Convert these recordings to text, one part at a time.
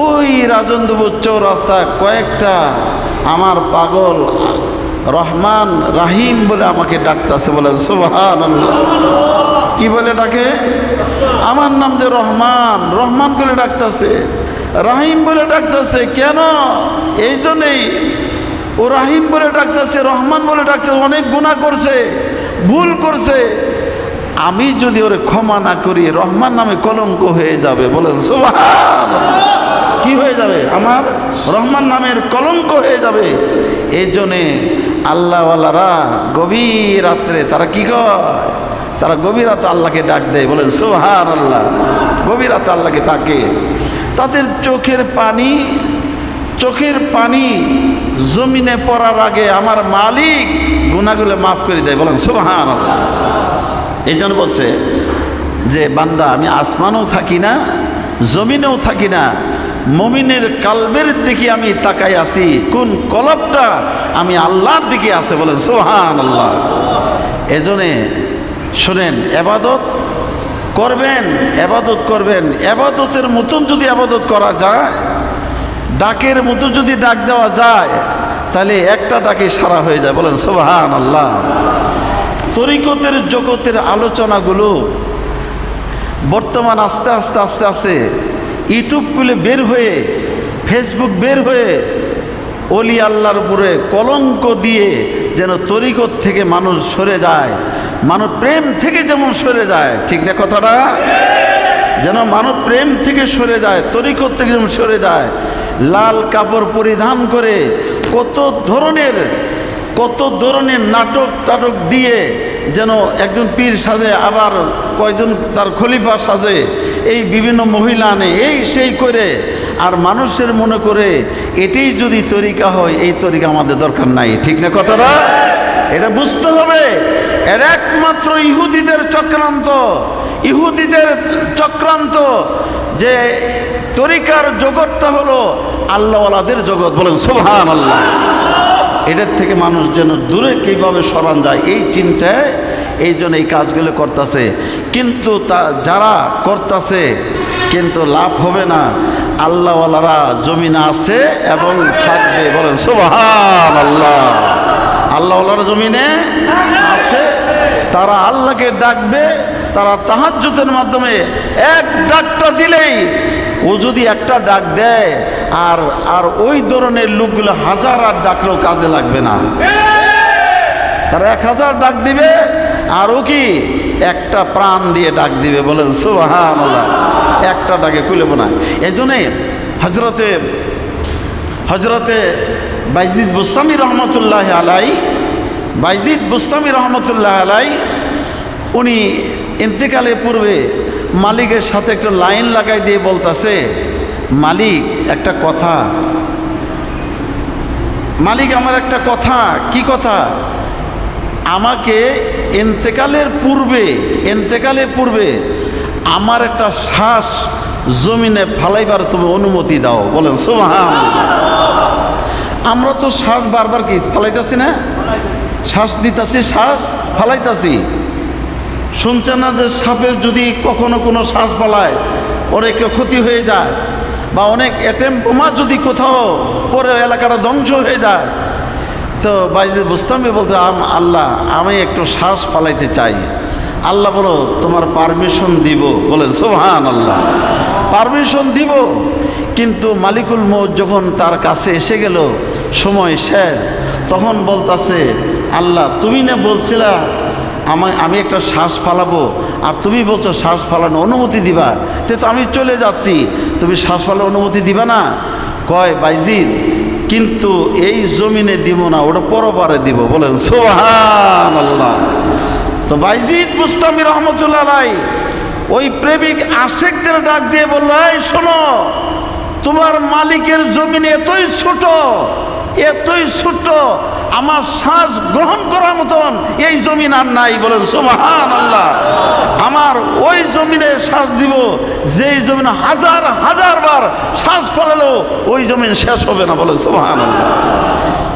ওই রাজেন্দ্রপুর চৌরাস্তা কয়েকটা আমার পাগল রহমান রাহিম বলে আমাকে ডাকতেছে, বলেন সুবহানাল্লাহ। কি বলে ডাকে? আমার নাম যে রহমান, রহমান বলে ডাকতেছে, রাহিম বলে ডাকতেছে। কেন? এই জন্যেই ও রাহিম বলে ডাকতেছে, রহমান বলে ডাকতেছে, অনেক গুনাহ করছে, ভুল করছে। আমি যদি ওরে ক্ষমা না করি, রহমান নামে কলঙ্ক হয়ে যাবে, বলেন সুবহানাল্লাহ। কি হয়ে যাবে? আমার রহমান নামের কলঙ্ক হয়ে যাবে। এই জন্যে আল্লাহওয়ালারা গভীর রাত্রে তারা কি কয়? তারা গভীর রাতে আল্লাহকে ডাক দেয়, বলেন সুবহানাল্লাহ। গভীর রাতে আল্লাহকে ডাকে। তাদের চোখের পানি জমিনে পড়ার আগে আমার মালিক গুনাহগুলো মাফ করে দেয়, বলেন সুবহানাল্লাহ। এই জন্য বলছে যে বান্দা, আমি আসমানেও থাকি না, জমিনেও থাকি না, মুমিনের কালবের দিকে আমি তাকাই আছি, কোন কলবটা আমি আল্লাহর দিকে আছে, বলেন সুবহানাল্লাহ। এজন্যে শুনেন, এবাদত করবেন, এবাদতের মতন যদি এবাদত করা যায়, ডাকের মতো যদি ডাক দেওয়া যায়, তাহলে একটা ডাকে সারা হয়ে যায়, বলেন সুবহানাল্লাহ। তরিকতের জগতের আলোচনাগুলো বর্তমান আস্তে আস্তে ইউটিউবগুলো বের হয়ে, ফেসবুক বের হয়ে ওলি আল্লাহর উপরে কলঙ্ক দিয়ে যেন তরিকত থেকে মানুষ সরে যায়, মানুষ প্রেম থেকে যেমন সরে যায়, ঠিক না কথাটা? যেন মানুষ প্রেম থেকে সরে যায়, তরিকত থেকে যেমন সরে যায়। লাল কাপড় পরিধান করে কত ধরনের নাটক দিয়ে যেন একজন পীর সাজে, আবার কয়জন তার খলিফা সাজে, এই বিভিন্ন মহিলা আনে, এই সেই করে, আর মানুষের মনে করে এটাই যদি তরিকা হয়, এই তরিকা আমাদের দরকার নাই, ঠিক না কথাটা? এটা বুঝতে হবে। এর একমাত্র ইহুদিদের চক্রান্ত, যে তরিকার জগৎটা হলো আল্লাহওয়ালাদের জগৎ, বলেন সুবহানাল্লাহ। এটার থেকে মানুষ যেন দূরে কীভাবে সরান যায়, এই চিন্তায় এই জন্য এই কাজগুলো করতেছে। কিন্তু যারা করতেছে কিন্তু লাভ হবে না। আল্লাহওয়ালারা জমিনে আছে এবং থাকবে, বলেন সুবহানাল্লাহ। আল্লাহওয়ালারা জমিনে আছে, তারা আল্লাহকে ডাকবে, তারা তাহাজ্জুদের মাধ্যমে এক ডাকটা দিলেই, ও যদি একটা ডাক দেয়, আর ওই ধরনের লোকগুলো হাজার আর ডাকলেও কাজে লাগবে না। তারা 1000 ডাক দিবে, আর ও কি একটা প্রাণ দিয়ে ডাক দিবে, বলেন সুবহানাল্লাহ। একটা ডাকে কুলেব না। এই জন্যে হজরতে বাইজিদ বুস্তামি রহমতুল্লাহ আলাই, উনি ইন্তেকালের পূর্বে মালিকের সাথে একটা লাইন লাগাই দিয়ে বলতেছে, মালিক একটা কথা, মালিক আমার একটা কথা। কি কথা? আমাকে ইন্তেকালের পূর্বে আমার একটা শ্বাস জমিনে ফালাইবার তুমি অনুমতি দাও, বলেন সুবহানাল্লাহ। আমরা তো শ্বাস বারবার কি ফালাইতেছি না? শ্বাস নিতেছি, শ্বাস ফালাইতেছি। শুনছেন না যে সাপের যদি কখনো কোনো শ্বাস ফালায় অনেক ক্ষতি হয়ে যায়, বা অনেক অ্যাটেম বোমা যদি কোথাও পরে এলাকাটা ধ্বংস হয়ে যায়। তো বাইজিদ বুস্তামি বলতে, আল্লাহ আমি একটু শ্বাস ফালাইতে চাই। আল্লাহ বলো তোমার পারমিশন দিব, বলেন সুবহানাল্লাহ। পারমিশন দিব। কিন্তু মালিকুল মউত যখন তার কাছে এসে গেল, সময় শেষ, তখন বলতাছে, আল্লাহ তুমি না বলছিলা আমি একটা শ্বাস ফালাবো, আর তুমি বলছো শ্বাস ফালানো অনুমতি দিবা, তো আমি চলে যাচ্ছি, তুমি শ্বাস ফালানোর অনুমতি দিবা না? কয় বাইজিদ, কিন্তু এই জমিনে দিব না, ওটা পরপারে দিব, বলেন সুবহানাল্লাহ। তো বাইজিদ বুস্তামি রহমতুল্লাহ আলাইহি ওই প্রেমিক আশেকদের ডাক দিয়ে বলল, এই শোনো, তোমার মালিকের জমিনে এতই ছোট, আমার শ্বাস গ্রহণ করার মতন এই জমিন আর নাই, বলেন সুবহানাল্লাহ। আমার ওই জমিনে শ্বাস দিব, যেই জমিন হাজার বার শ্বাস ফেলালো ওই জমিন শেষ হবে না, বলেন সুবহানাল্লাহ।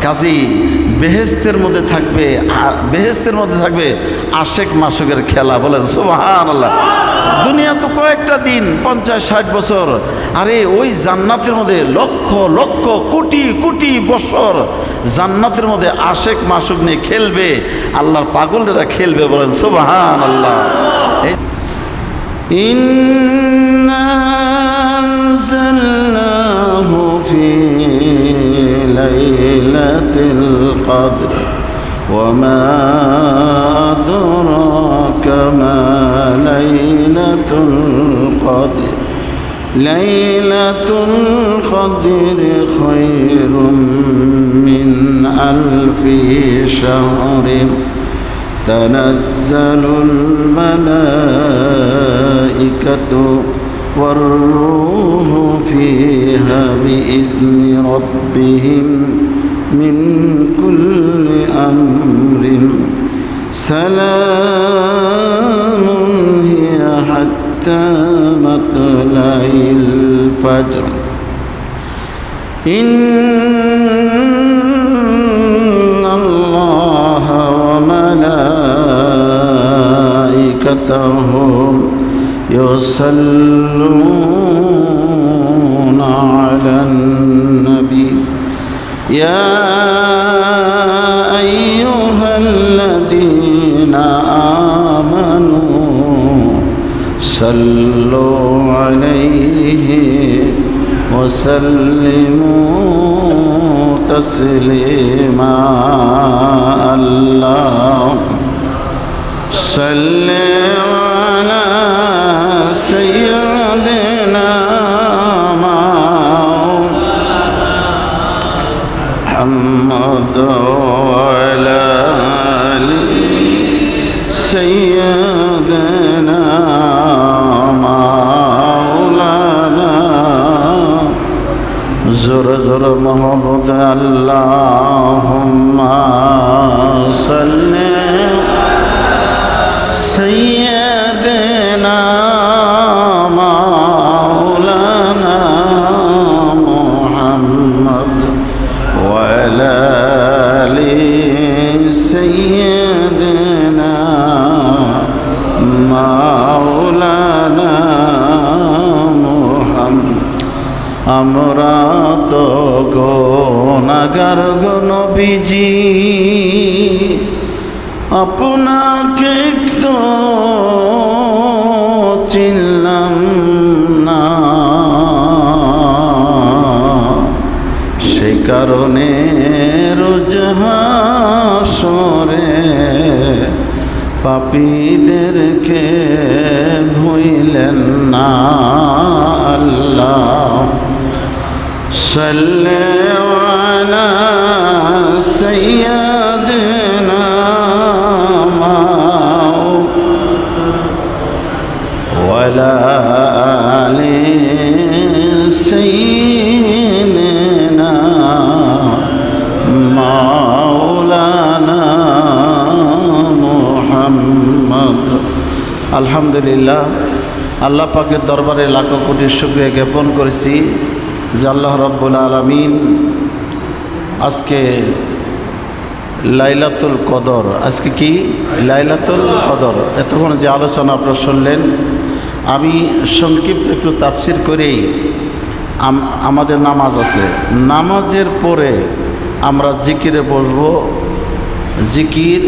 কাজী বেহেশতের মধ্যে থাকবে আশেক মাসুকের খেলা, বলেন সুবহানাল্লাহ। দুনিয়া তো কয়েকটা দিন, 50-60 বছর। আরে ওই জান্নাতের মধ্যে লক্ষ লক্ষ কোটি কোটি বছর জান্নাতের মধ্যে আশেক মাসুক নিয়ে খেলবে, আল্লাহর পাগলরা খেলবে। বলেন সুবহানাল্লাহ। ইন্না আনজালনাহু ফি লাইলাতিল কদর ওয়া মা আদরাকা মা লাইলাতুল কদর লাইলাতুল কদর খায়রুম মিন আলফি শাহরিন تنزل الملائكة والروح فيها بإذن ربهم من كل أمر سلام هي حتى مطلع الفجر إن الله وملائكته يصلون على النبي يا أيها الذين آمنوا صلوا عليه وسلموا تسليما اللهم صل على سيدنا محمد وعلى آل سيدنا زر زر محبت اللهم صل سيدنا مولانا محمد وعلى آل سيدنا مولانا محمد আমরা তো গুনাহগার গো নবীজি আপনাকে তো চিনলাম না, সেই কারণে রোজ হাসরে পাপীদেরকে ভুইলেন না। আল্লাহ সাল্লি আলা সাইয়্যিদিনা ওয়ালা আলি সাইয়্যিদিনা মাওলানা মুহাম্মদ। আলহামদুলিল্লাহ, আল্লাহ পাকের দরবারে লাখো কোটি শুকরিয়া জ্ঞাপন করেছি যে আল্লাহ রাব্বুল আলামিন আজকে লাইলাতুল কদর, আজকে কি লাইলাতুল কদর, এতক্ষণ যে আলোচনা আপনারা শুনলেন, আমি সংক্ষিপ্ত একটু তাফসীর করেই আমাদের নামাজ আছে, নামাজের পরে আমরা জিকিরে বসবো। জিকির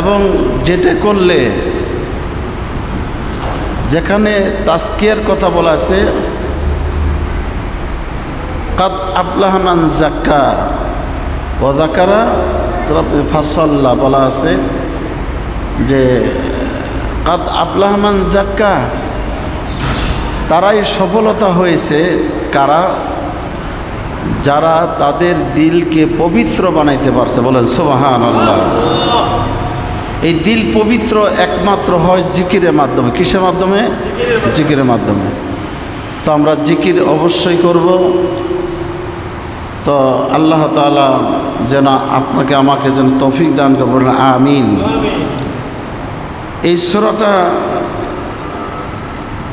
এবং যেটা করলে যেখানে তাজকিয়ার কথা বলা আছে, কাদ আফলাহা মান যাক্কা ওয়া যাকারা ফাসাল্লা বলা আছে যে কাদ আফলাহা মান যাক্কা, তারাই সফলতা হয়েছে কারা, যারা তাদের দিলকে পবিত্র বানাইতে পারছে। বলেন সুবহানাল্লাহ। এই দিল পবিত্র একমাত্র হয় জিকিরের মাধ্যমে। কিসের মাধ্যমে? জিকিরের মাধ্যমে। তো আমরা জিকির অবশ্যই করব। তো আল্লাহ তাআলা যেন আপনাকে আমাকে যেন তৌফিক দান করে, বলেন আমিন। এই সূরাটা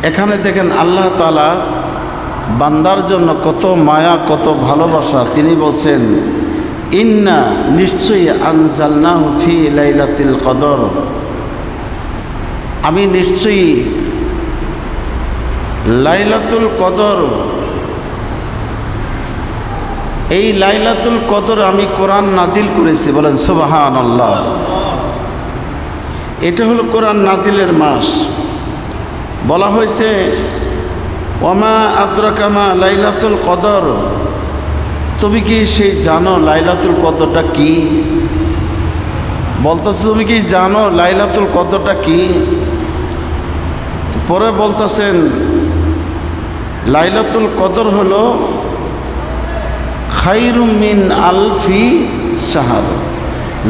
এখানে দেখেন আল্লাহ তাআলা বান্দার জন্য কত মায়া, কত ভালোবাসা। তিনি বলছেন ইন্না নিশ্চয়ই আনজালনাহু ফি লাইলাতিল কদর, আমি নিশ্চয়ই লাইলাতুল কদর, এই লাইলাতুল কদর আমি কোরআন নাজিল করেছি। বলেন সুবহানাল্লাহ। এটা হলো কোরআন নাজিলের মাস। বলা হয়েছে ওমা আদরাকা মা লাইলাতুল কদর, তুমি কি সেই জানো লাইলাতুল কদরটা কি? বলতেছে তুমি কি জানো লাইলাতুল কদরটা কি? পরে বলতেছেন লাইলাতুল কদর হলো খায়রুম মিন আলফি শাহর,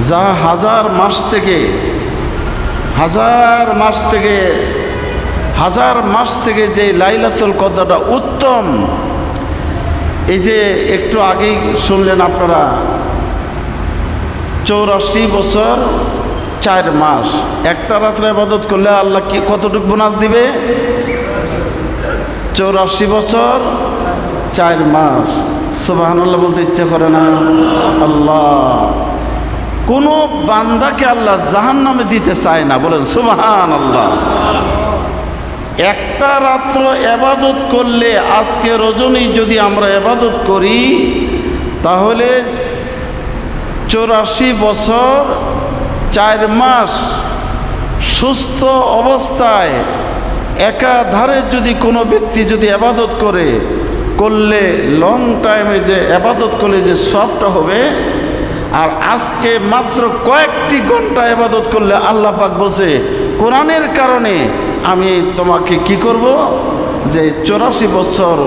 যা হাজার মাস থেকে যে লাইলাতুল কদরটা উত্তম। এই যে একটু আগেই শুনলেন আপনারা 84 বছর 4 মাস, একটা রাত্রে ইবাদত করলে আল্লাহ কি কতটুকু বোনাস দিবে? 84 বছর 4 মাস। সুবহানাল্লাহ বলতে ইচ্ছা করে না? আল্লাহ কোনো বান্দাকে আল্লাহ জাহান্নামে দিতে চায় না। বলেন সুবহানাল্লাহ। একটা রাত্র ইবাদত করলে, আজকে রজনী যদি আমরা ইবাদত করি, তাহলে 84 বছর 4 মাস সুস্থ অবস্থায় একাধারে যদি কোনো ব্যক্তি যদি ইবাদত করলে লং টাইমে যে ইবাদত করলে যে সবটা হবে, আর আজকে মাত্র কয়েকটি ঘন্টা ইবাদত করলে আল্লাহ পাক বলছে কোরআনের কারণে আমি তোমাকে কি করব, যে 84 বছর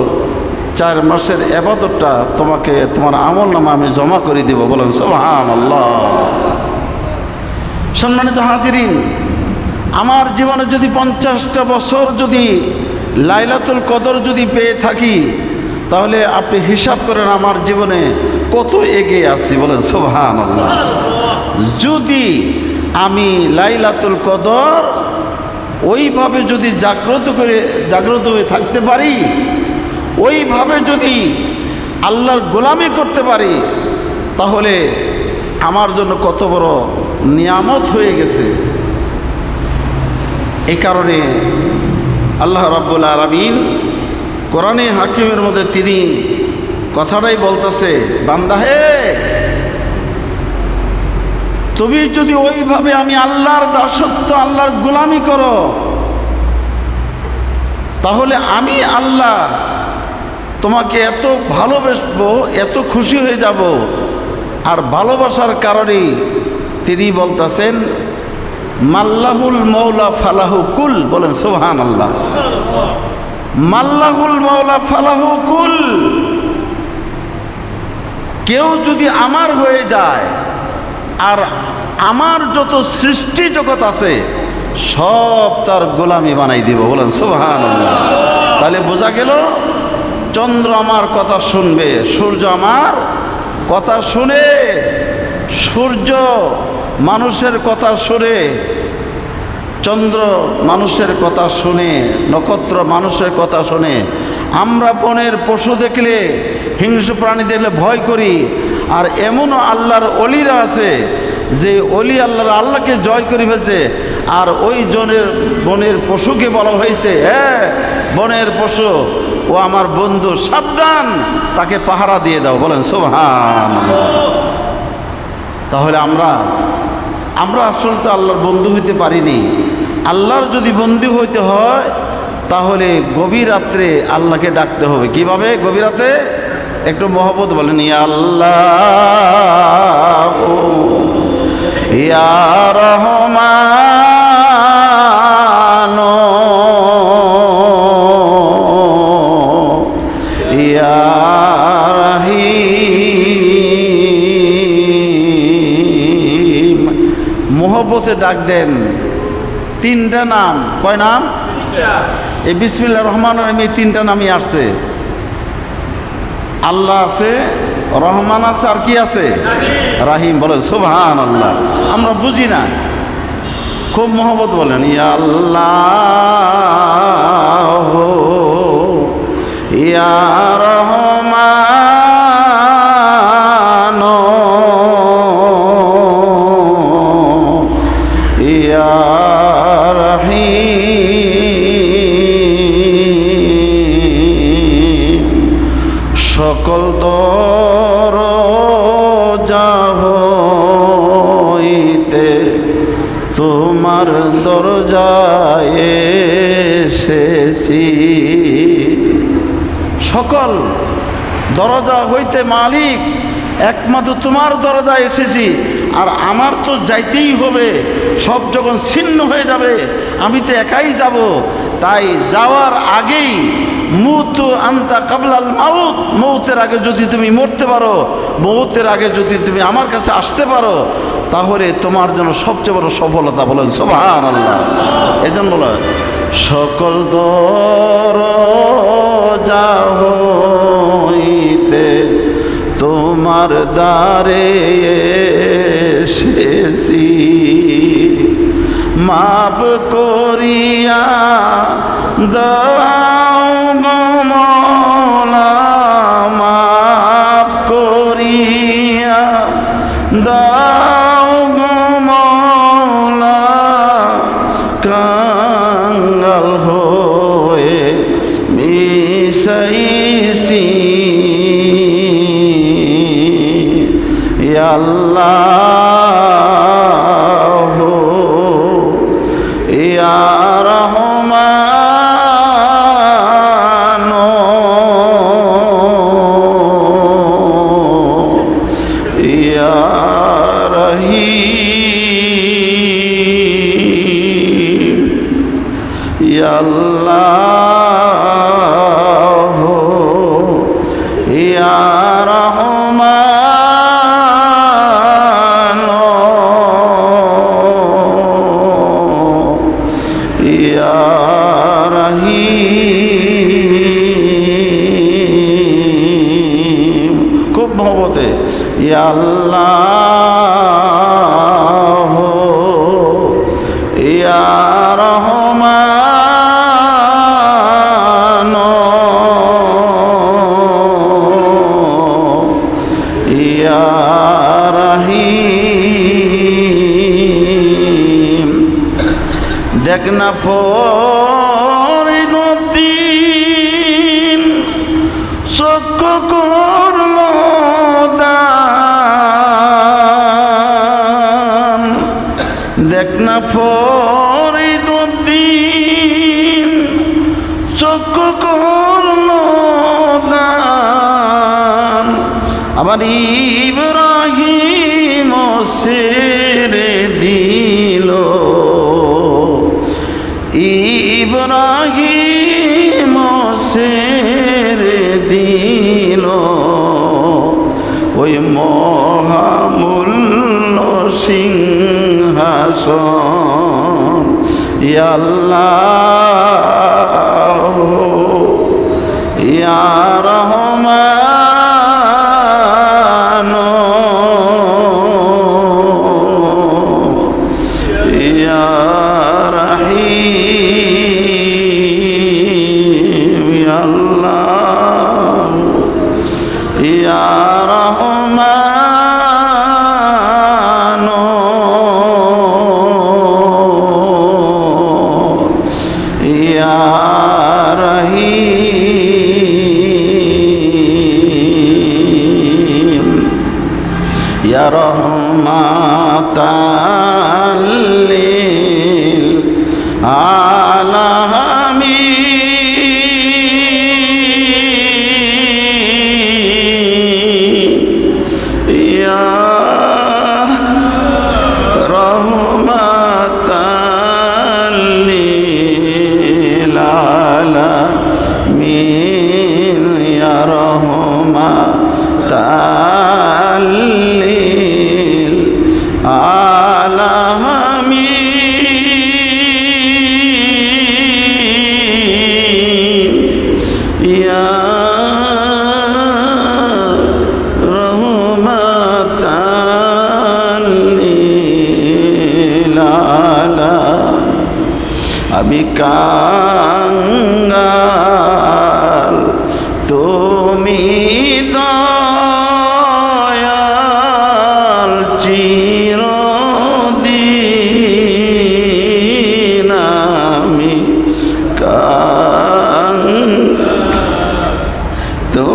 4 মাসের ইবাদতটা তোমাকে তোমার আমলনামা আমি জমা করে দিব। বলেন সুবহানাল্লাহ। সম্মানিত হাজিরিন, আমার জীবনে যদি 50টা বছর যদি লাইলাতুল কদর যদি পেয়ে থাকি, তাহলে আপনি হিসাব করেন আমার জীবনে কত এগিয়ে আছি। বলেন সুবহানাল্লাহ। যদি আমি লাইলাতুল কদর ওইভাবে যদি জাগ্রত হয়ে থাকতে পারি, ওইভাবে যদি আল্লাহর গোলামি করতে পারি, তাহলে আমার জন্য কত বড় নিয়ামত হয়ে গেছে। এই কারণে আল্লাহ রাব্বুল আলামিন কোরআনে হাকিমের মধ্যে তিনি কথাটাই বলতেছে, বান্দা হে, তুমি যদি ওইভাবে আমি আল্লাহর দাসত্ব আল্লাহর গোলামি করো, তাহলে আমি আল্লাহ তোমাকে এত ভালোবাসবো, এত খুশি হয়ে যাব। আর ভালোবাসার কারণেই তিনি বলতেছেন মাল্লাহুল মৌলা ফালাহু কুল। বলেন সুবহানাল্লাহ। মাল্লাহুল মৌলা ফালাহু কুল। কেউ যদি আমার হয়ে যায়, আর আমার যত সৃষ্টি জগৎ আছে সব তার গোলামি বানাই দিব। বলেন সুবহানাল্লাহ। তাহলে বোঝা গেল চন্দ্র আমার কথা শুনবে, সূর্য আমার কথা শুনে, সূর্য মানুষের কথা শুনে, চন্দ্র মানুষের কথা শুনে, নক্ষত্র মানুষের কথা শুনে। আমরা বনের পশু দেখলে, হিংস্র প্রাণী দেখলে ভয় করি, আর এমনও আল্লাহর অলিরা আছে যে অলি আল্লাহকে জয় করে ফেলছে, আর ওই বনের পশুকে বলা হয়েছে, হ্যাঁ বনের পশু, ও আমার বন্ধু, সাবধান, তাকে পাহারা দিয়ে দাও। বলেন সুবহানাল্লাহ। তাহলে আমরা আসলে তো আল্লাহর বন্ধু হইতে পারিনি। আল্লাহর যদি বন্ধু হইতে হয়, তাহলে গভীর রাত্রে আল্লাহকে ডাকতে হবে। কিভাবে? গভীর রাতে একটু মহব্বত বলেন, ইয়া আল্লাহ, ইয়া রহমান, ইয়া রহিম। মহব্বতে ডাক দেন। 3টা নাম। কয় নাম? এই বিসমিল্লাহির রহমানির রহিম, এই 3টা নামই আসছে। আল্লাহ আছে, রহমান আছে, আর কি আছে? রাহিম। বলেন সুবহানাল্লাহ। আমরা বুঝি না, খুব মহব্বত বলেন, ইয়া আল্লাহ, ইয়া রহমান, ইয়া রহিম। সকল দরজা হইতে তোমার দরজায় এসেছি। সকল দরজা হইতে মালিক একমাত্র তোমার দরজায় এসেছি। আর আমার তো যাইতেই হবে, সব যখন ছিন্ন হয়ে যাবে আমি তো একাই যাব। তাই যাওয়ার আগেই মুতু আনতা কাবলাল মাউত, মৌতের আগে যদি তুমি মরতে পারো, মৌতের আগে যদি তুমি আমার কাছে আসতে পারো, তাহলে তোমার জন্য সবচেয়ে বড় সফলতা। বলেন সুবহানাল্লাহ। এজন্য বলো সকল দরজা হইতে তোমার দ্বারে এসেছি। মাপ করিয়া দাও গো মওলা, মাপ করিয়া দাও গো মওলা, কাঙ্গাল হয়ে মিশাইছি। ইয়া আল্লাহ ইয়া রহমান ইয়া রহিম, ইয়া আল্লাহ ইয়া রহমান ইয়া রহিম। খুব মহব্বতে ইয়া আল্লাহ ইয়া রহমান ইয়া রহিম। দেখ না ফরিদুদ্দিন চক্ষু করল দান, দেখ না ফরিদুদ্দিন চক্ষু করল দান। আমার ইব্রাহিম ছেড়ে দিল, ইব্রাহিম ছেড়ে দিল ওই মহামূল্য সিংহাসন। ইয়া আল্লাহ ইয়া রহমান ইয়া রহিম, ইয়া আল্লাহ ইয়া রহমান ইয়া রহিম, ইয়া রহমাতাল লিল আলামিন, ইয়া রহমাতাল লিল আলামিন, ইয়া রহমাতাল লিল আলামিন, ইয়া রহমাতাল লিল আলামিন। আমি কাঙ্গাল তুমি দয়াল চিরদিন। আমি কাঙ্গাল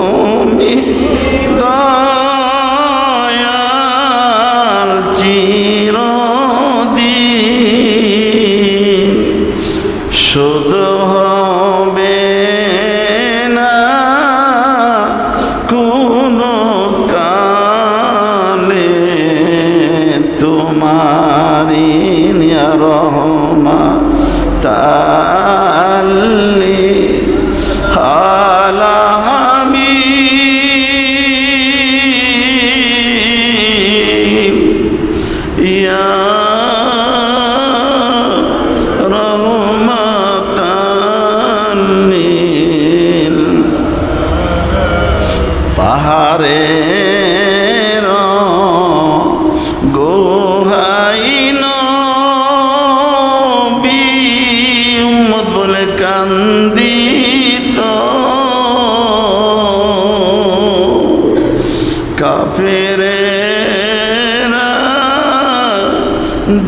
তুমি দয়াল চিরদিন শুধু হবে না কোনো কালে তোমারি রহমত আলামিন ইয়া রহমতান লিল পাহাড়ের গোহাইন উম্মত বলে কান্দিত কাফেরেরা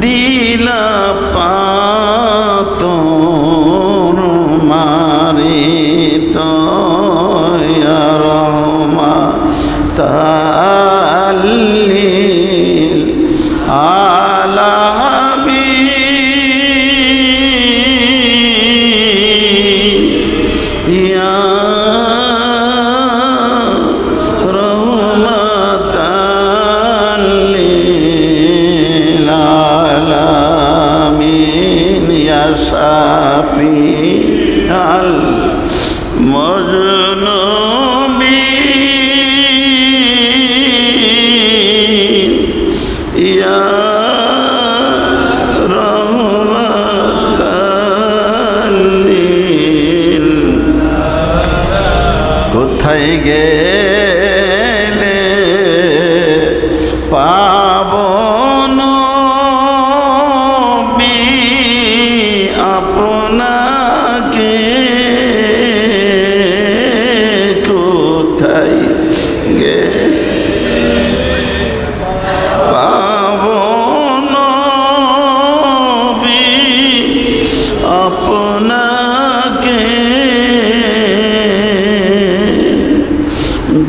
দিলা পাতর মারিত ইয়া রহমতাল লিল আলামিন ইয়া রহমতাল লিল আলামিন ইয়া শাফিআল মুজনুবিন ইয়া রহমতাল লিল কোথায় গেলে পাবো নবী আপনাকে কোথায় পাবো নবী আপনাকে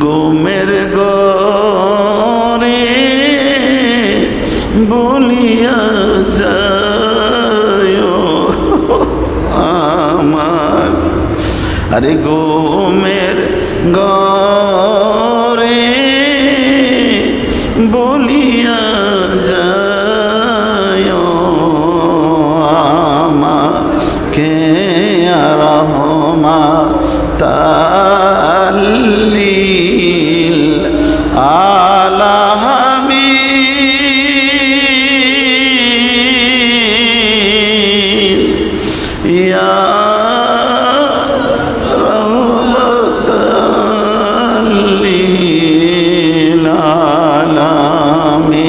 ঘুমের ঘরে বলিয়া যায় আমার আরে ঘুমের ঘরে বলিয়া যায় আমাকে রহমতাল লিল আলামিন ইয়া রহমতাল লিল আলামিন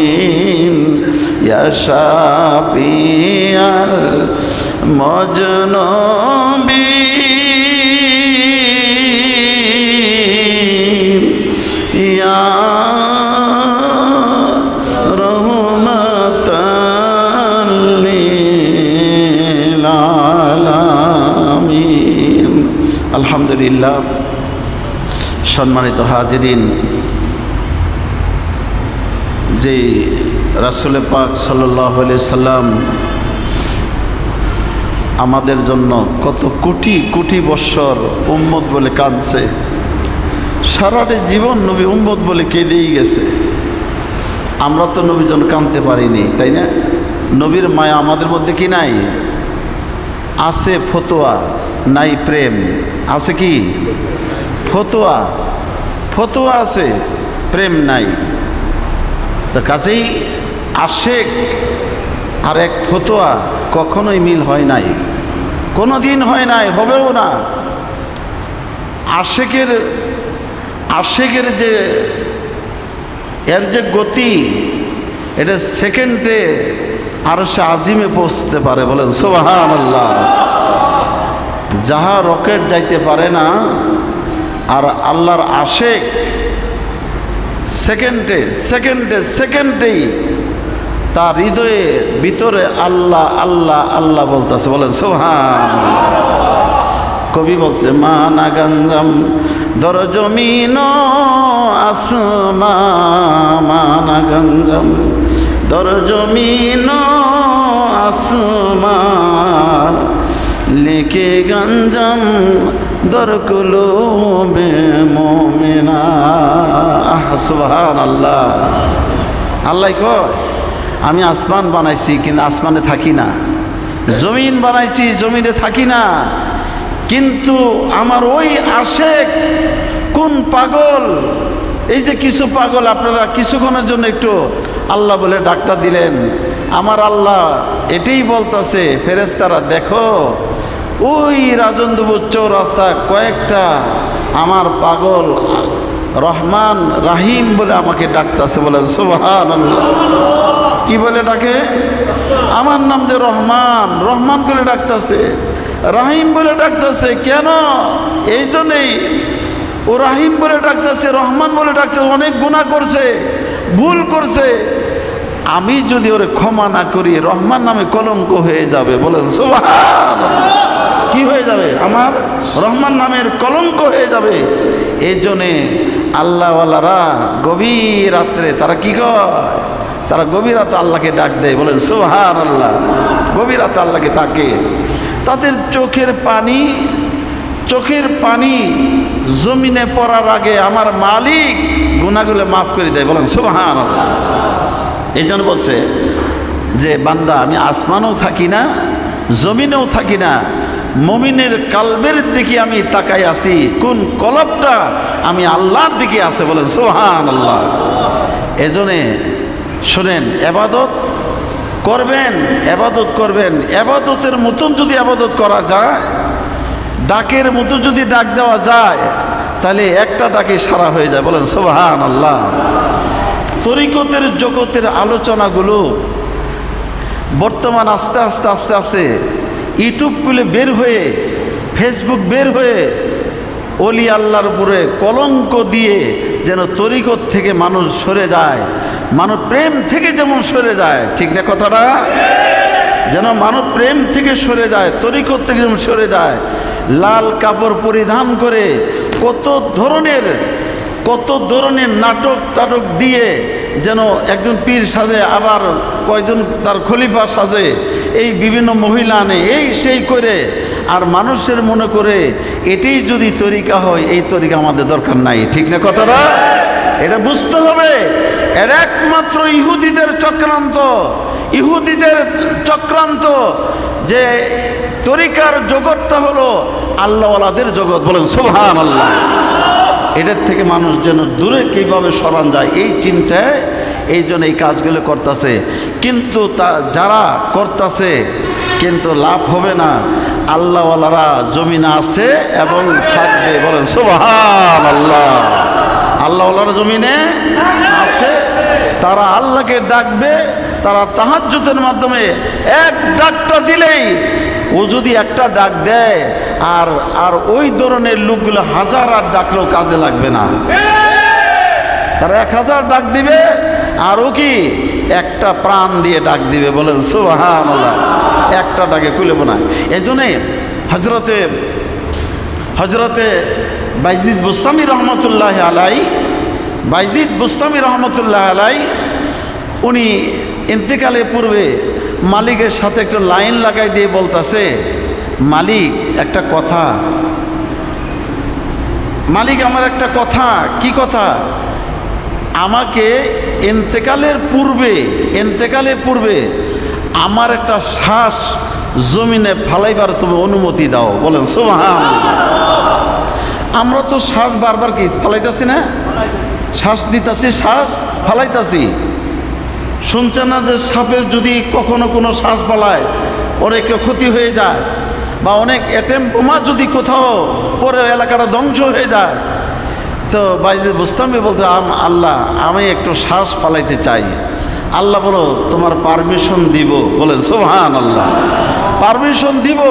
ইয়া শাফিআল মুজনুবিন ইয়া রহমতাল লিল আলামিন। আলহামদুলিল্লাহ, সম্মানিত হাজিরিন, যে রাসূল পাক সাল্লাল্লাহু আলাইহি সাল্লাম আমাদের জন্য কত কোটি কোটি বৎসর উম্মত বলে কাঁদছে, সারাটা জীবন নবী উম্মত বলে কেঁদেই গেছে। আমরা তো নবীর জন্য কাঁদতে পারিনি, তাই না? নবীর মায়া আমাদের মধ্যে কি নাই? আছে ফতোয়া, নাই প্রেম। আছে কি? ফতোয়া, ফতোয়া আছে, প্রেম নাই। তো কাজেই আশেক আর এক ফতোয়া কখনোই মিল হয় নাই, কোনো দিন হয় নাই, হবেও না। আশেকের যে এর যে গতি, এটা সেকেন্ডে আরশে আজিমে পৌঁছতে পারে, বলেন সুবহানাল্লাহ। যাহা রকেট যাইতে পারে না, আর আল্লাহর আশেক সেকেন্ডেই তার হৃদয়ের ভিতরে আল্লাহ আল্লাহ আল্লাহ বলতেছে, বলেন সুবহানাল্লাহ। কবি বলছে, মানা গঙ্গম দর জমিন আসমান গঞ্জম দর জমিন আসমান লিখে গঞ্জম দর কুলুবে মুমিনা। সুবহানাল্লাহ। আল্লাহ কয় আমি আসমান বানাইছি কিন্তু আসমানে থাকি না, জমিন বানাইছি জমিনে থাকি না, কিন্তু আমার ওই আশেক কোন পাগল, এই যে কিছু পাগল আপনারা কিছুক্ষণের জন্য একটু আল্লাহ বলে ডাকটা দিলেন, আমার আল্লাহ এটাই বলতেছে ফেরেশতারা দেখো ওই রাজেন্দ্রপুর চৌরাস্তা কয়েকটা আমার পাগল রহমান রাহিম বলে আমাকে ডাকতেছে। বলেন সুবহানাল্লাহ। কি বলে ডাকে? আমার নাম যে রহমান, রহমান বলে ডাকতেছে, রাহিম বলে ডাকতেছে। কেন? এই জন্যেই ও রাহিম বলে ডাকতেছে, রহমান বলে ডাকতেছে, অনেক গুনাহ করছে, ভুল করছে। আমি যদি ওরে ক্ষমা না করি রহমান নামে কলঙ্ক হয়ে যাবে। বলেন সুবহানাল্লাহ। কি হয়ে যাবে? আমার রহমান নামের কলঙ্ক হয়ে যাবে। এই জন্যে আল্লাহওয়ালারা গভীর রাত্রে তারা কি কয়? তারা গভীর রাতে আল্লাহকে ডাক দেয়। বলেন সুবহানাল্লাহ। গভীর রাতে আল্লাহকে ডাকে। তাদের চোখের পানি জমিনে পড়ার আগে আমার মালিক গুনাহগুলো মাফ করে দেয়। বলেন সুবহানাল্লাহ। এই জন্য বলছে যে বান্দা আমি আসমানেও থাকি না জমিনেও থাকি না, মুমিনের কালবের দিকে আমি তাকাই আছি, কোন কলবটা আমি আল্লাহর দিকে আছে। বলেন সুবহানাল্লাহ। এজন্য শুনেন, এবাদত করবেন, এবাদতের মতন যদি এবাদত করা যায়, ডাকের মতো যদি ডাক দেওয়া যায়, তাহলে একটা ডাকে সারা হয়ে যায়। বলেন সুবহানাল্লাহ। তরিকতের জগতের আলোচনাগুলো বর্তমান আস্তে আস্তে ইউটিউবগুলো বের হয়ে, ফেসবুক বের হয়ে ওলি আল্লাহর উপরে কলঙ্ক দিয়ে যেন তরিকত থেকে মানুষ সরে যায়, মানুষ প্রেম থেকে যেমন সরে যায়, ঠিক না কথাটা? যেন মানুষ প্রেম থেকে সরে যায়, তরিকত থেকে যেমন সরে যায়। লাল কাপড় পরিধান করে কত ধরনের নাটক দিয়ে যেন একজন পীর সাজে, আবার কয়জন তার খলিফা সাজে, এই বিভিন্ন মহিলা আনে, এই সেই করে, আর মানুষের মনে করে এটাই যদি তরিকা হয়, এই তরিকা আমাদের দরকার নাই, ঠিক না কথাটা? এটা বুঝতে হবে। এর একমাত্র ইহুদিদের চক্রান্ত, যে তরিকার জগৎটা হলো আল্লাহওয়ালাদের জগৎ। বলেন সুবহানাল্লাহ। এটার থেকে মানুষ যেন দূরে কীভাবে সরান যায়, এই চিন্তায় এই জন্য এই কাজগুলো করতেছে। কিন্তু যারা করতেছে কিন্তু লাভ হবে না। আল্লাহওয়ালারা জমিনে আছে এবং থাকবে। বলেন সুবহানাল্লাহ। আল্লাহওয়ালারা জমিনে আছে, তারা আল্লাহকে ডাকবে, তারা তাহাজ্জুদের মাধ্যমে এক ডাকটা দিলেই, ও যদি একটা ডাক দেয় আর ওই ধরনের লোকগুলো হাজার আর ডাকলেও কাজে লাগবে না। তারা 1000 ডাক দিবে আর ও কি একটা প্রাণ দিয়ে ডাক দিবে। বলেন সুবহানাল্লাহ। একটা ডাকে কুলেব না। এই জন্যে হজরতে বাইজিদ বুস্তামি রহমতুল্লাহ আলাই, উনি ইন্তেকালের পূর্বে মালিকের সাথে একটা লাইন লাগাই দিয়ে বলতেছে, মালিক একটা কথা, মালিক আমার একটা কথা। কি কথা? আমাকে ইন্তেকালের পূর্বে আমার একটা শ্বাস জমিনে ফালাইবার তুমি অনুমতি দাও। বলেন সুবহানাল্লাহ। আমরা তো শ্বাস বারবার কি ফালাইতেছি না? শ্বাস নিতেছি, শ্বাস ফালাইতেছি। শুনছেন না যে সাপের যদি কখনো কোনো শ্বাস ফালায় অনেক ক্ষতি হয়ে যায়, বা অনেক অ্যাটেম বোমা যদি কোথাও পরে এলাকাটা ধ্বংস হয়ে যায়। তো বাইজিদ বুস্তামি বলতে, আল্লাহ আমি একটু শ্বাস ফালাইতে চাই। আল্লাহ বলো তোমার পারমিশন দিব। বলেন সুবহানাল্লাহ। পারমিশন দিব।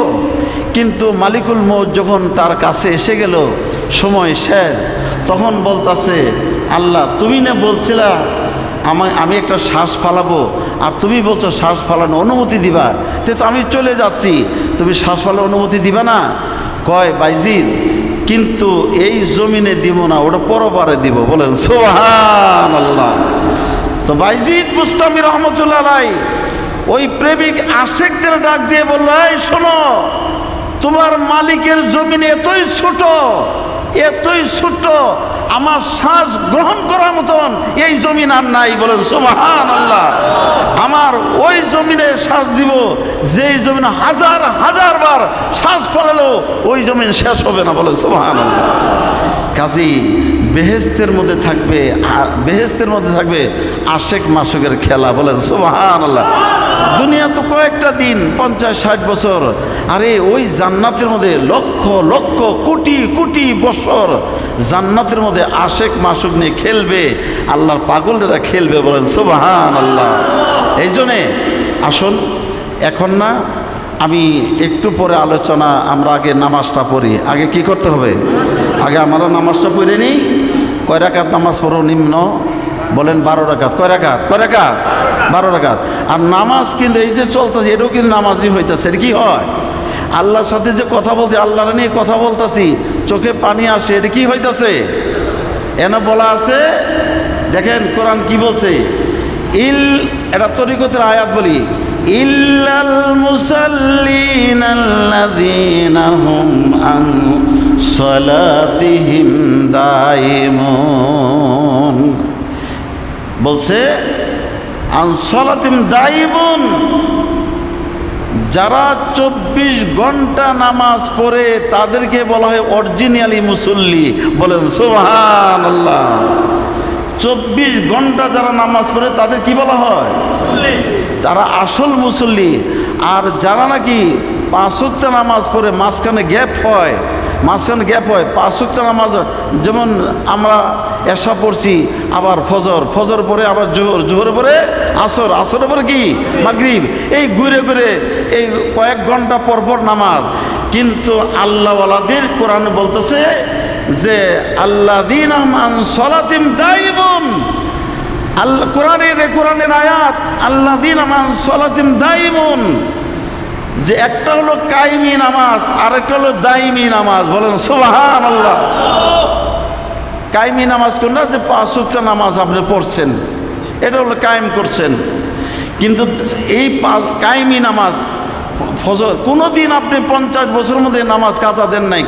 কিন্তু মালিকুল মউত যখন তার কাছে এসে গেল, সময় শেষ, তখন বলতাছে, আল্লাহ তুমি না বলছিলা আমি একটা শ্বাস ফালাবো, আর তুমি বলছো শ্বাস ফালানো অনুমতি দিবা, তো আমি চলে যাচ্ছি, তুমি শ্বাস ফালানোর অনুমতি দিবা না? কয় বাইজিদ কিন্তু এই জমিনে দিব না, ওটা পরপারে দিব। বলেন সুবহানাল্লাহ। তো বাইজিদ বুস্তামি রহমতুল্লাহ আলাইহি ওই প্রেমিক আশেকদের ডাক দিয়ে বলল, এই শোনো, তোমার মালিকের জমিনে এতই ছোট, এতই ছোট, আমার শ্বাস গ্রহণ করার মতন এই জমিন আর নাই। বলেন সুবহানাল্লাহ। আমার ওই জমিনে শ্বাস দিব যেই জমিন হাজার হাজার বার শ্বাস ফেলালো ওই জমিন শেষ হবে না। বলেন সুবহানাল্লাহ। কাজী বেহেশতের মধ্যে থাকবে, আর বেহেশতের মধ্যে থাকবে আশেক মাসুকের খেলা। বলেন সুবহানাল্লাহ। দুনিয়া তো কয়েকটা দিন, 50-60 বছর, আরে ওই জান্নাতের মধ্যে লক্ষ লক্ষ কোটি কোটি বছর জান্নাতের মধ্যে আশেক মাসুক নিয়ে খেলবে, আল্লাহর পাগলরা খেলবে। বলেন সুবহানাল্লাহ। এই জন্যে আসুন, এখন না, আমি একটু পরে আলোচনা, আমরা আগে নামাজটা পড়ি। আগে কি করতে হবে? আগে আমরা নামাজটা পড়ে নিই। কয় রাকাত নামাজ পড়ো নিম্ন? বলেন 12 রাকাত। কয় রাকাত? কয় রাকাত? 12 রাকাত। আর নামাজ কিন্তু এই যে চলতেছে, এটাও কিন্তু নামাজই হইতেছে। এটা কি হয়? আল্লাহর সাথে যে কথা বলতে, আল্লাহর নিয়ে কথা বলতেছি, চোখে পানি আসে, এটা কি হইতেছে? এনে বলা আছে, দেখেন কোরআন কি বলছে, এটা তরিকতের আয়াত বলি, ইল্লাল মুসাল্লিনাল্লাযীনা হুম আন সালাতিহিম দাইমুন। বলছে আন সালাতিহিম দাইমুন, যারা 24 ঘন্টা নামাজ পড়ে তাদেরকে বলা হয় অরিজিনালি মুসল্লি। বলেন সুবহানাল্লাহ। 24 ঘন্টা যারা নামাজ পড়ে তাদের কি বলা হয়? তারা আসল মুসল্লি। আর যারা নাকি 5 ওয়াক্ত নামাজ পড়ে মাঝখানে গ্যাপ হয়, 5 ওয়াক্ত নামাজ, যেমন আমরা এশা পড়ছি, আবার ফজর পরে আবার জোহর পরে আসর, আসরের পরে কি মাগরিব, এই ঘুরে ঘুরে এই কয়েক ঘন্টা পরপর নামাজ। কিন্তু আল্লাহওয়ালাদের কোরআন বলতেছে যে আল্লাযীনা মান সালাতিহিম দাইমুন। আল্লাহ কোরআনের আয়াত, আল্লাযীনা মান সালাতিহিম দাইমুন, যে একটা হলো কায়েমি নামাজ আর একটা হলো দাইমি নামাজ। বলেন সুবহানাল্লাহ। কায়েমি নামাজ কোনটা? যে 5 ওয়াক্ত নামাজ আপনি পড়ছেন, এটা হলো কায়েম করছেন। কিন্তু এই কায়েমি নামাজ, ফজর, কোনো দিন আপনি 50 বছরের মধ্যে নামাজ কাজা দেন নাই,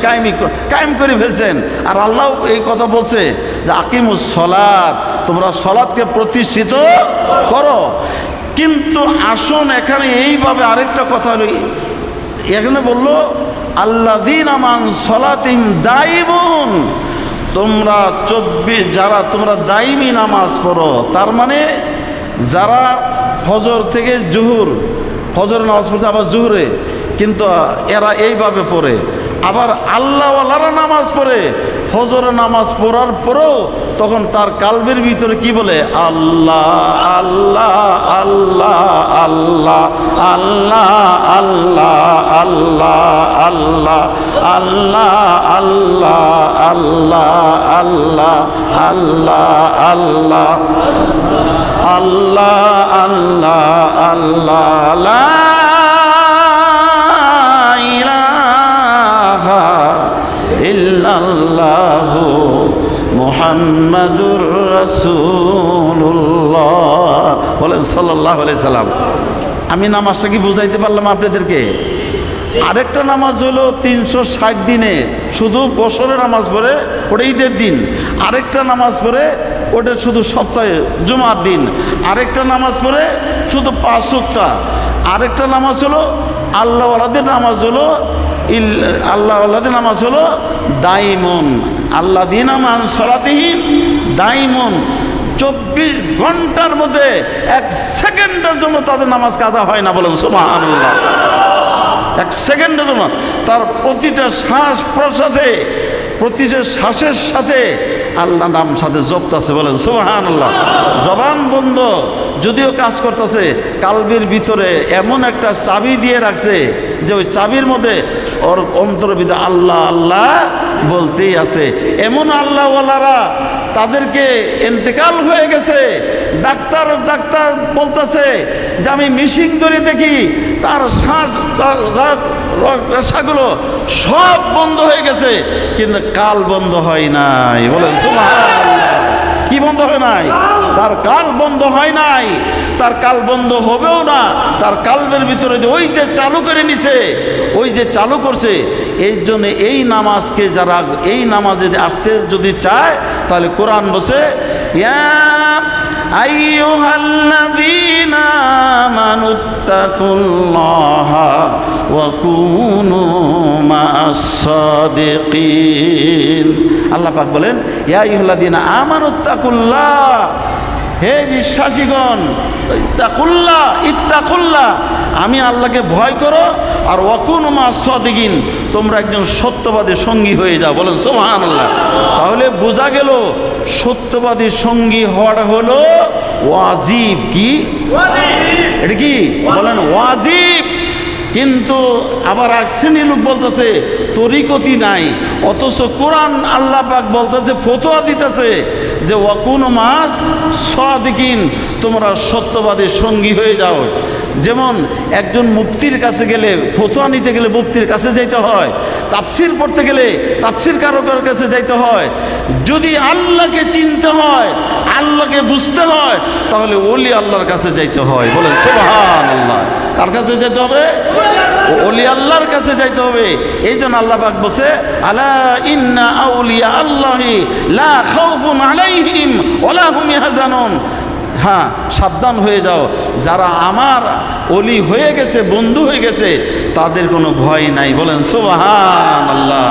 কায়েম করে ফেলছেন। আর আল্লাহ এই কথা বলছে যে আকিমুস সলাত, তোমরা সলাতকে প্রতিষ্ঠিত করো। কিন্তু আসুন এখানে এইভাবে আরেকটা কথা হলো, এখানে বললো আল্লাযীনা মান সালাতিহিম দাইমুন, তোমরা 24, যারা তোমরা দাইমি নামাজ পড়ো, তার মানে যারা ফজর থেকে জোহর, ফজর নামাজ পড়তে আবার জোহরে, কিন্তু এরা এইভাবে পড়ে। আবার আল্লাহওয়ালারা নামাজ পড়ে, ফজরের নামাজ পড়ার পরেও তখন তার কালবের ভিতরে কি বলে? আল্লাহ আল্লাহ আল্লাহ আল্লাহ আল্লাহ আল্লাহ আল্লাহ আল্লাহ আল্লাহ আল্লাহ আল্লাহ আল্লাহ আল্লাহ আল্লাহ আল্লাহ আল্লাহ লা ইলাহা ইল্লাল্লাহু মুহাম্মাদুর রাসূলুল্লাহ। বলেন সাল্লাল্লাহু আলাইহি সাল্লাম। আমি নামাজটা কি বুঝাইতে পারলাম আপনাদেরকে? আরেকটা নামাজ হলো 360 দিনে, শুধু বছরের নামাজ পড়ে, ওটা ঈদের দিন। আরেকটা নামাজ পড়ে ওটা শুধু সপ্তাহে জুমার দিন। আরেকটা নামাজ পড়ে শুধু 5 ওয়াক্ত। আরেকটা নামাজ হলো আল্লাহওয়ালাদের নামাজ হলো আল্লাহওয়ালাদের নামাজ হলো দাইমুন। আল্লাযীনা মান সালাতিহিম দাইমুন। 24 ঘন্টার মধ্যে 1 সেকেন্ডের জন্য তাদের নামাজ কাজা হয় না। বলেন সুবহানাল্লাহ। 1 সেকেন্ডের জন্য, তার প্রতিটা শ্বাস প্রশ্বাসে, প্রতিটা শ্বাসের সাথে আল্লাহ নাম সাথে জপতেছে। বলেন সুবহানাল্লাহ। জবান বন্ধ যদিও কাজ করতেছে, কালবের ভিতরে এমন একটা চাবি দিয়ে রাখছে যে ওই চাবির মধ্যে ওর অন্তরের ভিতরে আল্লাহ আল্লাহ বলতেই আছে। এমন আল্লাহওয়ালারা তাদেরকে ইন্তেকাল হয়ে গেছে, ডাক্তার বলতেছে যে আমি মিশিং ধরে দেখি তার শ্বাস রেশাগুলো সব বন্ধ হয়ে গেছে, কিন্তু কাল বন্ধ হয় নাই। বলেন সুবহানাল্লাহ। কি বন্ধ হয় নাই? তার কাল বন্ধ হয় নাই, তার কাল বন্ধ হবেও না। তার কালবের ভিতরে যে ওই যে চালু করে নিছে, ওই যে চালু করছে, এই জন্য এই নামাজকে যারা এই নামাজে আসতে যদি চায়, তাহলে কোরআন বসে ইয়া আইয়ুহাল্লাযীনা আমানুত্তাকুল্লাহা ওয়া কুনু মা'আস-সাদিকিন। আল্লাহ পাক বলেন ইয়া আইয়ুহাল্লাযীনা আমানুত্তাকুল্লাহ, হে বিশ্বাসীগণ, ইত্তাকুল্লাহ, আমি আল্লাহকে ভয় করো, আর ওয়াকুনু মা'আস-সাদিকিন, তোমরা একজন সত্যবাদী সঙ্গী হয়ে যাও। বলেন সুবহানাল্লাহ। তাহলে বোঝা গেল সত্যবাদী সঙ্গী হওয়াটা হলো ওয়াজিব। কি এটা? কি বলেন? ওয়াজিব। কিন্তু আবার এক শ্রেণীর লোক বলতেছে তরিকতি নাই, অথচ কোরআন আল্লাহ পাক বলতেছে, ফতোয়া দিতেছে যে ওয়াকুনু মা'আস-সাদিকিন, তোমরা সত্যবাদী সঙ্গী হয়ে যাও। যেমন একজন মুফতির কাছে গেলে, ফতোয়া নিতে গেলে মুফতির কাছে যাইতে হয়, তাফসির পড়তে গেলে তাফসির কারকের কাছে যাইতে হয়। যদি আল্লাহকে চিনতে হয়, আল্লাহকে বুঝতে হয়, তাহলে ওলি আল্লাহর কাছে যাইতে হয়। বলেন সুবহানাল্লাহ। কার কাছে যেতে হবে? ওলি আল্লাহর কাছে যাইতে হবে। এই জন্য আল্লাহ পাক বলছে আলা ইন্না আউলিয়া আল্লাহি লা খাউফুন আলাইহিম ওয়ালা হুম ইয়াহজানুন। হ্যাঁ, সাবধান হয়ে যাও, যারা আমার ওলি হয়ে গেছে, বন্ধু হয়ে গেছে, তাদের কোনো ভয় নাই। বলেন সুবহানাল্লাহ।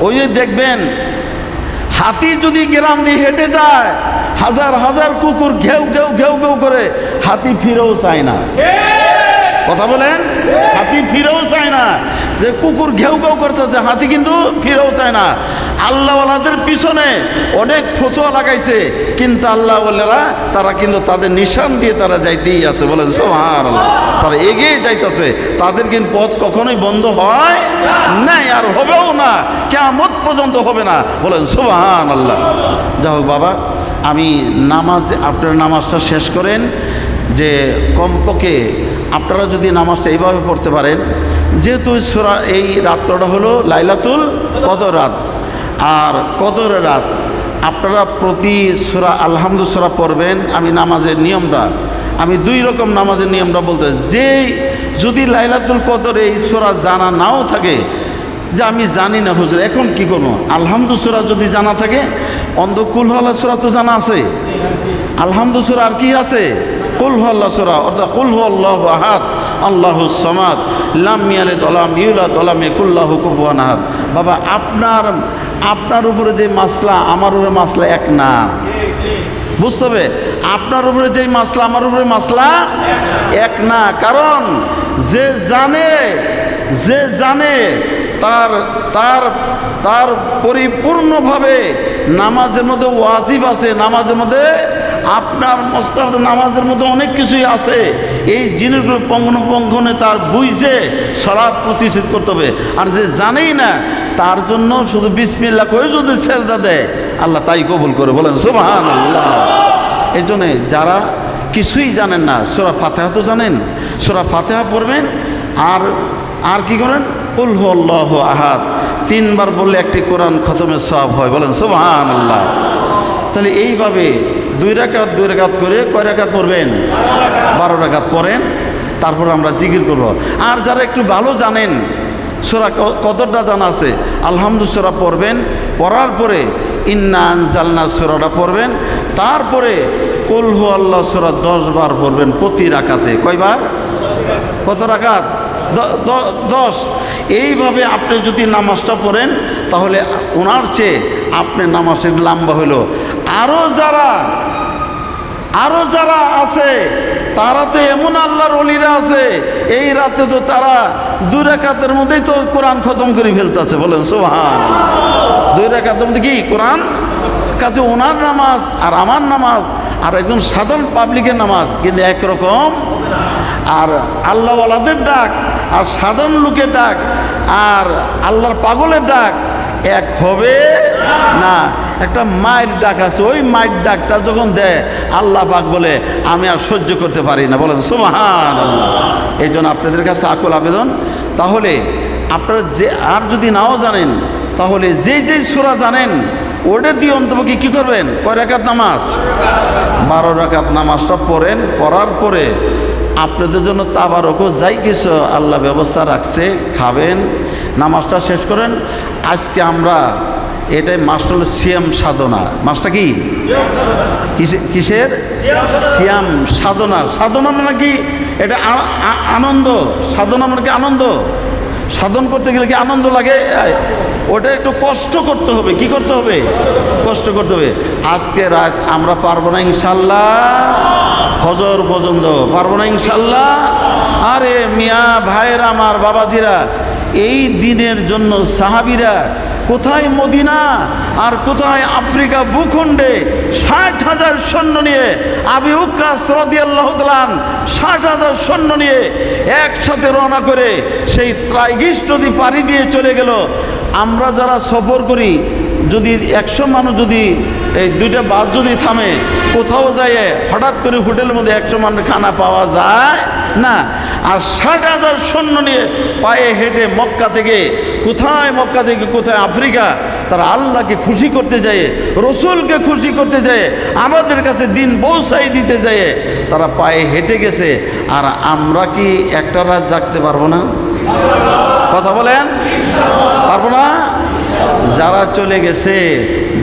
ওই যে দেখবেন হাতি যদি গ্রাম দিয়ে হেঁটে যায়, হাজার হাজার কুকুর ঘেউ ঘেউ ঘেউ ঘেউ করে, হাতি ফিরেও চায় না। কথা বলেন? হাতি ফিরেও চায় না। যে কুকুর ঘেউ ঘেউ করতেছে, হাতি কিন্তু ফিরেও চায় না। আল্লাহওয়ালাদের পিছনে অনেক ফতোয়া লাগাইছে, কিন্তু আল্লাহওয়ালারা তারা কিন্তু তাদের নিশান দিয়ে তারা যাইতেই আছে। বলেন সুবহানাল্লাহ। তারা এগিয়ে যাইতেছে, তাদের কিন্তু পথ কখনোই বন্ধ হয় নাই, আর হবেও না, কিয়ামত পর্যন্ত হবে না। বলেন সুবহানাল্লাহ। যাই হোক বাবা, আমি আপনার নামাজটা শেষ করেন, যে কমপক্ষে আপনারা যদি নামাজটা এইভাবে পড়তে পারেন, যেহেতু সূরা এই রাত্রটা হলো লাইলাতুল কদর রাত, আর কদরের রাত আপনারা প্রতি সূরা আলহামদু সূরা পড়বেন। আমি নামাজের নিয়মটা, আমি দুই রকম নামাজের নিয়মটা বলতে, যে যদি লাইলাতুল কদর এই সূরা জানা নাও থাকে, যে আমি জানি না হুজুর এখন কি করবো, আলহামদু সূরা যদি জানা থাকে, কুল হুয়াল্লাহ সূরা তো জানা আছে, আলহামদু সূরা আর কি আছে, কুল হুয়াল্লাহ সূরা, অর্থাৎ কুল হুয়াল্লাহু আহাদ আল্লাহুস সামাদ লাম ইয়ালিদ ওয়া লাম ইউলাদ ওয়া লাম ইয়াকুল লাহু কুফুয়ান আহাদ। বাবা, আপনার উপরে যে মাসলা, আমার উপরে মাসলা এক না। বুঝতে হবে, আপনার উপরে যেই মাসলা, আমার উপরে মাসলা এক না। কারণ যে জানে তার পরিপূর্ণভাবে নামাজের মধ্যে ওয়াজিব আছে, নামাজের মধ্যে আপনার মুস্তাহাব, নামাজের মধ্যে অনেক কিছুই আছে। এই জিনিসগুলো পঙ্গনে তার বুঝে সালাত প্রতিষ্ঠিত করতে হবে। আর যে জানেই না, তার জন্য শুধু বিসমিল্লাহ করে যদি সেজদা দেয়, আল্লাহ তাই কবুল করে। বলেন সুবহানাল্লাহ। এই জন্যে যারা কিছুই জানেন না, সূরা ফাতিহা তো জানেন, সূরা ফাতিহা পড়বেন, আর কি করেন, কুল হুয়াল্লাহু আহাদ 3 বার বললে একটি কোরআন খতমের সওয়াব হয়। বলেন সুবহানাল্লাহ। তাহলে এইভাবে 2 রাকাত করে কয় রাকাত পড়বেন? 12 রাকাত পড়েন, তারপর আমরা জিকির করব। আর যারা একটু ভালো জানেন, সূরা কদরটা জানা আছে, আলহামদু সূরা পড়বেন, পড়ার পরে ইন্না আনজালনা সূরাটা পড়বেন, তারপরে কুল হুয়াল্লাহু সূরা 10 বার পড়বেন প্রতি রাকাতে। কয়বার? কত রাকাত? 10। এইভাবে আপনি যদি নামাজটা পড়েন, তাহলে ওনার চেয়ে আপনার নামাজের লম্বা হলো। আরও যারা আছে, তারা তো এমন আল্লাহর ওলিরা আছে, এই রাতে তো তারা 2 রাকাতের মধ্যেই তো কোরআন খতম করে ফেলতেছে। বলেন সুবহানাল্লাহ। 2 রাকাতের মধ্যে কি কোরআন? কাছে ওনার নামাজ আর আমার নামাজ আর একজন সাধারণ পাবলিকের নামাজ কিন্তু একরকম। আর আল্লাহওয়ালাদের ডাক আর সাধারণ লোকের ডাক আর আল্লাহর পাগলের ডাক এক হবে না, একটা মায়ের ডাক আছে, ওই মায়ের ডাকটা যখন দেয় আল্লাহ পাক বলে আমি আর সহ্য করতে পারি না, বলেন সুবহানাল্লাহ। এই জন্য আপনাদের কাছে আকুল আবেদন, তাহলে আপনারা যে আর যদি নাও জানেন তাহলে যেই সূরা জানেন ওটা দিয়ে অন্তপক্ষে কী করবেন, কয় রাকাত নামাজ, 12 রাকাত নামাজটা পড়েন। পড়ার পরে আপনাদের জন্য তাবারকও যাই কিছু আল্লাহ ব্যবস্থা রাখছে, খাবেন, নামাজটা শেষ করেন। আজকে আমরা এটাই মাসটা হলো সিয়াম সাধনা। মাসটা কি কিসের? সিয়াম সাধনা। সাধনা মানে কি? এটা আনন্দ। সাধনা মানে কি? আনন্দ। সাধন করতে গেলে কি আনন্দ লাগে? ওটা একটু কষ্ট করতে হবে। কি করতে হবে? কষ্ট করতে হবে। আজকে রাত আমরা পারবো না ইনশাল্লাহ, ফজর পর্যন্ত পারবো না ইনশাল্লাহ। আরে মিয়া ভাইয়েরা আমার, বাবাজিরা, এই দিনের জন্য সাহাবীরা কোথায় মদিনা আর কোথায় আফ্রিকা ভূখণ্ডে 60,000 সৈন্য নিয়ে, আবু ওয়াক্কাস রাদিয়াল্লাহু তাআলা 60,000 সৈন্য নিয়ে একসাথে রওনা করে সেই ত্রাইগিস নদী পাড়ি দিয়ে চলে গেল। আমরা যারা সফর করি, যদি 100 মানুষ, যদি এই 2টা বাস যদি থামে কোথাও যায়, হঠাৎ করে হোটেলের মধ্যে 100 মানুষ খানা পাওয়া যায় না। আর 60,000 সৈন্য নিয়ে পায়ে হেঁটে মক্কা থেকে কোথায় আফ্রিকা, তারা আল্লাহকে খুশি করতে যায়, রসুলকে খুশি করতে যায়, আমাদের কাছে দিন পৌঁছাই দিতে যায়, তারা পায়ে হেঁটে গেছে। আর আমরা কি একটা রাত জাগতে পারবো না? কথা বলেন, পারবো না? যারা চলে গেছে,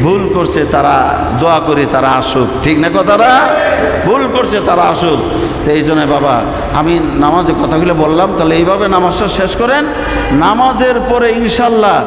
ভুল করছে, তারা দোয়া করি তারা আসুক, ঠিক না? কথাটা ভুল করছে তারা আসুক। তো এই জন্য বাবা, আমি নামাজের কথাগুলো বললাম, তাহলে এইভাবে নামাজটা শেষ করেন। নামাজের পরে ইনশাল্লাহ